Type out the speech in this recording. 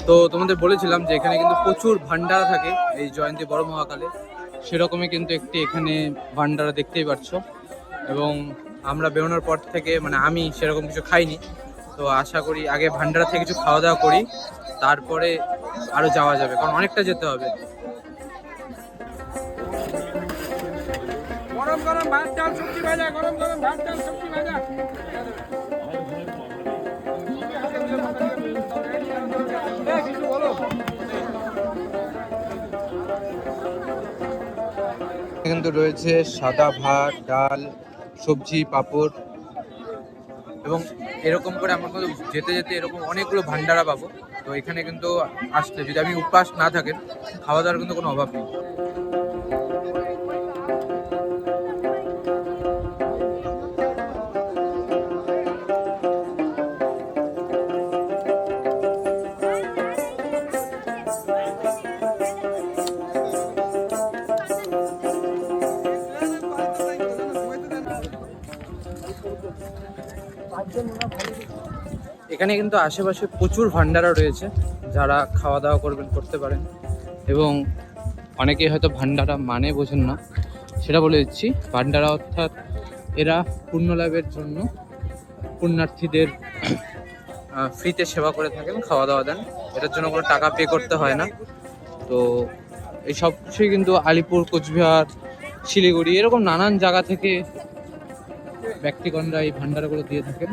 তো তোমাদের বলেছিলাম যে এখানে কিন্তু প্রচুর ভান্ডারা থাকে এই জয়ন্তী বড় মহাকালে, সেরকমই কিন্তু একটি এখানে ভান্ডারা দেখতেই পাচ্ছ। এবং আমরা বেরোনোর পর থেকে মানে আমি সেরকম কিছু খাইনি, তো আশা করি আগে ভান্ডারা থেকে কিছু খাওয়া দাওয়া করি, তারপরে আরো যাওয়া যাবে, কারণ অনেকটা যেতে হবে। গরম গরম ভাত ডাল সবজি ভাজা, গরম গরম ভাত ডাল সবজি ভাজা। কিছু বলো। কিন্তু রয়েছে সাদা ভাত, ডাল, সবজি, পাঁপড়, এবং এরকম করে আমরা কিন্তু যেতে যেতে এরকম অনেকগুলো ভান্ডারা পাবো। তো এখানে কিন্তু আসলে যদি আমি উপবাস না থাকেন, খাওয়া দাওয়ার কিন্তু কোনো অভাব নেই। এখানে কিন্তু আশেপাশে প্রচুর ভান্ডারা রয়েছে, যারা খাওয়া দাওয়া করতে পারেন। এবং অনেকেই হয়তো ভান্ডারা মানে বোঝেন না, সেটা বলে দিচ্ছি। ভান্ডারা অর্থাৎ এরা পুণ্য লাভের জন্য পুণ্যার্থীদের ফ্রিতে সেবা করে থাকেন, খাওয়া দাওয়া দেন, এটার জন্য কোনো টাকা পে করতে হয় না। তো এই সব কিছুই কিন্তু আলিপুর, কোচবিহার, শিলিগুড়ি এরকম নানান জায়গা থেকে ব্যক্তিগণরা এই ভান্ডারাগুলো দিয়ে থাকেন।